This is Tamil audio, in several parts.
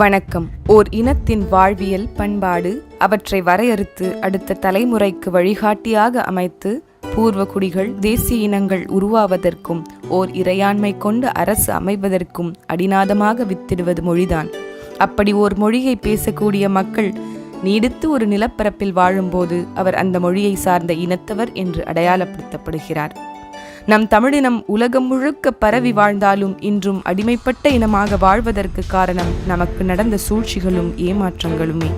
வணக்கம். ஓர் இனத்தின் வாழ்வியல் பண்பாடு அவற்றை வரையறுத்து அடுத்த தலைமுறைக்கு வழிகாட்டியாக அமைத்து பூர்வ குடிகள் தேசிய இனங்கள் உருவாவதற்கும் ஓர் இறையாண்மை கொண்ட அரசு அமைவதற்கும் அடிநாதமாக வித்திடுவது மொழிதான். அப்படி ஓர் மொழியை பேசக்கூடிய மக்கள் நீடித்து ஒரு நிலப்பரப்பில் வாழும்போது அவர் அந்த மொழியை சார்ந்த இனத்தவர் என்று அடையாளப்படுத்தப்படுகிறார். நம் தமிழினம் உலகம் முழுக்க பரவி வாழ்ந்தாலும் இன்றும் அடிமைப்பட்ட இனமாக வாழ்வதற்கு காரணம் நமக்கு நடந்த சூழ்ச்சிகளும் ஏமாற்றங்களுமே.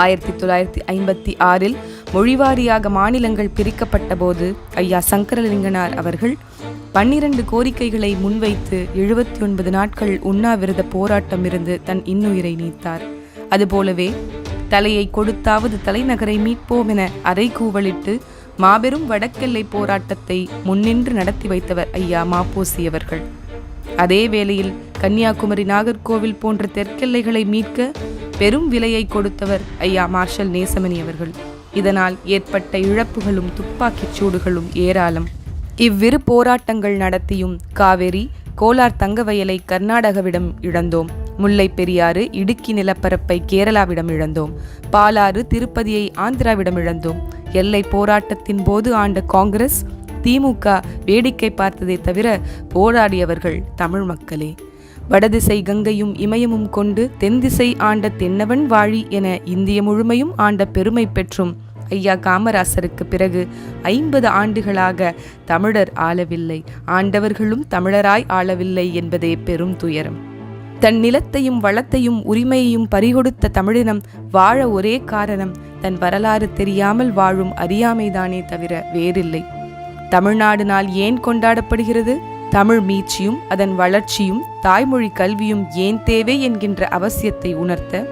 1956 மொழிவாரியாக மாநிலங்கள் பிரிக்கப்பட்ட போது ஐயா சங்கரலிங்கனார் அவர்கள் 12 கோரிக்கைகளை முன்வைத்து 79 நாட்கள் உண்ணாவிரத போராட்டம் இருந்து தன் இன்னுயிரை நீத்தார். அதுபோலவே தலையை கொடுத்தாவது தலைநகரை மீட்போம் என அறைகூவலிட்டு மாபெரும் வடக்கெல்லை போராட்டத்தை முன்னின்று நடத்தி வைத்தவர் ஐயா மாப்போசி அவர்கள். அதே வேளையில் கன்னியாகுமரி, நாகர்கோவில் போன்ற தெற்கெல்லைகளை மீட்க பெரும் விலையை கொடுத்தவர் ஐயா மார்ஷல் நேசமணி அவர்கள். இதனால் ஏற்பட்ட இழப்புகளும் துப்பாக்கிச் சூடுகளும் ஏராளம். இவ்விரு போராட்டங்கள் நடத்தியும் காவேரி, கோலார் தங்கவயலை கர்நாடகாவிடம் இழந்தோம். முல்லை பெரியாறு, இடுக்கி நிலப்பரப்பை கேரளாவிடம் இழந்தோம். பாலாறு, திருப்பதியை ஆந்திராவிடம் இழந்தோம். எல்லை போராட்டத்தின் போது ஆண்ட காங்கிரஸ், திமுக வேடிக்கை பார்த்ததை தவிர போராடியவர்கள் தமிழ் மக்களே. வடதிசை கங்கையும் இமயமும் கொண்டு தென்திசை ஆண்ட தென்னவன் வாழி என இந்திய முழுமையும் ஆண்ட பெருமை பெற்றும் ஐயா காமராசருக்கு பிறகு 50 ஆண்டுகளாக தமிழர் ஆளவில்லை, ஆண்டவர்களும் தமிழராய் ஆளவில்லை என்பதே பெரும் துயரம். தன் நிலத்தையும் வளத்தையும் உரிமையையும் பறிகொடுத்த தமிழினம் வாழ ஒரே காரணம் தன் வரலாறு தெரியாமல் வாழும் அறியாமைதானே தவிர வேறில்லை. தமிழ்நாடு நாள் ஏன் கொண்டாடப்படுகிறது? தமிழ் மீட்சியும் அதன் வளர்ச்சியும் தாய்மொழி கல்வியும் ஏன் தேவை என்கின்ற அவசியத்தை உணர்த்த,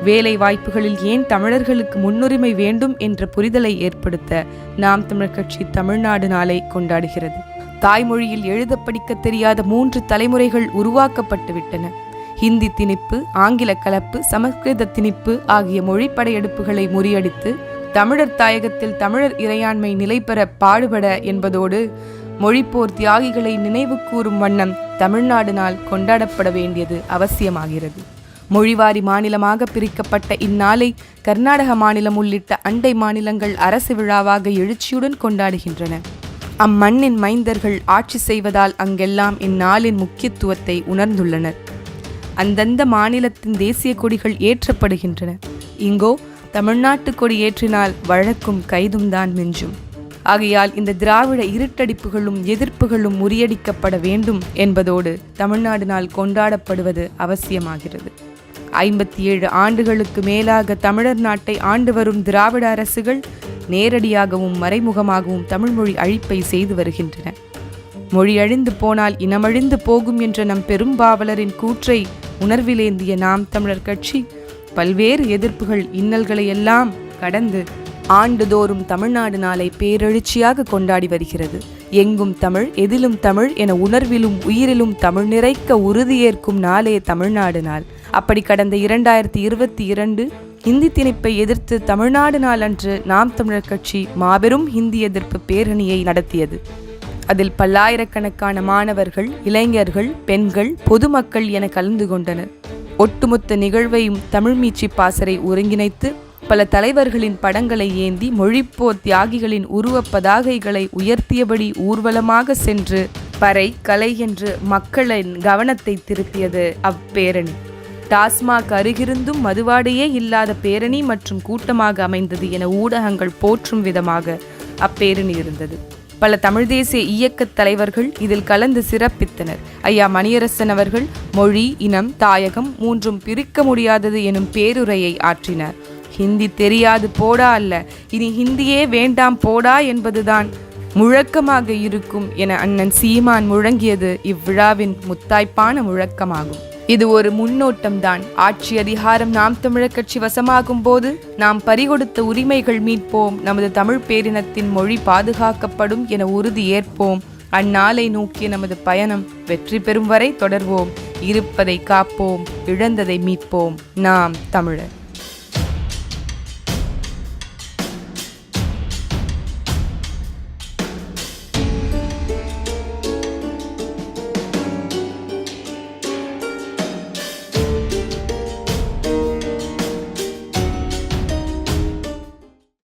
வேலை வாய்ப்புகளில் ஏன் தமிழர்களுக்கு முன்னுரிமை வேண்டும் என்ற புரிதலை ஏற்படுத்த நாம் தமிழர் கட்சி தமிழ்நாடு நாளை கொண்டாடுகிறது. தாய்மொழியில் எழுத படிக்க தெரியாத 3 தலைமுறைகள் உருவாக்கப்பட்டு விட்டன. ஹிந்தி திணிப்பு, ஆங்கில கலப்பு, சமஸ்கிருத திணிப்பு ஆகிய மொழி படையெடுப்புகளை முறியடித்து தமிழர் தாயகத்தில் தமிழர் இறையாண்மை நிலை பெற பாடுபட என்பதோடு மொழிப்போர் தியாகிகளை நினைவு கூறும் வண்ணம் தமிழ்நாடு நாள் கொண்டாடப்பட வேண்டியது அவசியமாகிறது. மொழிவாரி மாநிலமாக பிரிக்கப்பட்ட இந்நாளை கர்நாடக மாநிலம் உள்ளிட்ட அண்டை மாநிலங்கள் அரசு விழாவாக எழுச்சியுடன் கொண்டாடுகின்றன. அம்மண்ணின் மைந்தர்கள் ஆட்சி செய்வதால் அங்கெல்லாம் இந்நாளின் முக்கியத்துவத்தை உணர்ந்துள்ளனர். அந்தந்த மாநிலத்தின் தேசிய கொடிகள் ஏற்றப்படுகின்றன. இங்கோ தமிழ்நாட்டு கொடி ஏற்றினால் வழக்கும் கைதும் தான் மிஞ்சும். ஆகையால் இந்த திராவிட இருட்டடிப்புகளும் எதிர்ப்புகளும் முறியடிக்கப்பட வேண்டும் என்பதோடு தமிழ்நாடு நாள் கொண்டாடப்படுவது அவசியமாகிறது. 57 ஆண்டுகளுக்கு மேலாக தமிழர் நாட்டை ஆண்டு வரும் திராவிட அரசுகள் நேரடியாகவும் மறைமுகமாகவும் தமிழ்மொழி அழிப்பை செய்து வருகின்றன. மொழி அழிந்து போனால் இனமழிந்து போகும் என்ற நம் பெரும்பாவலரின் கூற்றை உணர்விலேந்திய நாம் தமிழர் கட்சி பல்வேறு எதிர்ப்புகள், இன்னல்களை எல்லாம் கடந்து ஆண்டுதோறும் தமிழ்நாடு நாளை பேரெழுச்சியாக கொண்டாடி வருகிறது. எங்கும் தமிழ், எதிலும் தமிழ் என உணர்விலும் உயிரிலும் தமிழ் நிறைக்க உறுதியேற்கும் நாளே தமிழ்நாடு நாள். அப்படி கடந்த 2022 ஹிந்தி திணிப்பை எதிர்த்து தமிழ்நாடு நாள் அன்று நாம் தமிழர் கட்சி மாபெரும் ஹிந்தி எதிர்ப்பு பேரணியை நடத்தியது. அதில் பல்லாயிரக்கணக்கான மாணவர்கள், இளைஞர்கள், பெண்கள், பொதுமக்கள் என கலந்து கொண்டனர். ஒட்டுமொத்த நிகழ்வையும் தமிழ் மீட்சி பாசறை ஒருங்கிணைத்து பல தலைவர்களின் படங்களை ஏந்தி மொழிப்போர் தியாகிகளின் உருவப் பதாகைகளை உயர்த்தியபடி ஊர்வலமாக சென்று பறை, கலை என்று மக்களின் கவனத்தை திருப்பியது அப்பேரணி. டாஸ்மாக் அருகிருந்தும் மதுவாடையே இல்லாத பேரணி மற்றும் கூட்டமாக அமைந்தது என ஊடகங்கள் போற்றும் விதமாக அப்பேரணி இருந்தது. பல தமிழ் தேசிய இயக்க தலைவர்கள் இதில் கலந்து சிறப்பித்தனர். ஐயா மணியரசன் அவர்கள் மொழி, இனம், தாயகம் 3ம் பிரிக்க முடியாதது எனும் பேருரையை ஆற்றினார். ஹிந்தி தெரியாது போடா அல்ல, இனி ஹிந்தியே வேண்டாம் போடா என்பதுதான் முழக்கமாக இருக்கும் என அண்ணன் சீமான் முழங்கியது இவ்விழாவின் முத்தாய்ப்பான முழக்கமாகும். இது ஒரு முன்னோட்டம்தான். ஆட்சி அதிகாரம் நாம் தமிழர் கட்சி வசமாகும் போது நாம் பறிகொடுத்த உரிமைகள் மீட்போம், நமது தமிழ் பேரினத்தின் மொழி பாதுகாக்கப்படும் என உறுதி ஏற்போம். அந்நாளை நோக்கிய நமது பயணம் வெற்றி பெறும் வரை தொடர்வோம். இருப்பதை காப்போம், இழந்ததை மீட்போம். நாம் தமிழர்.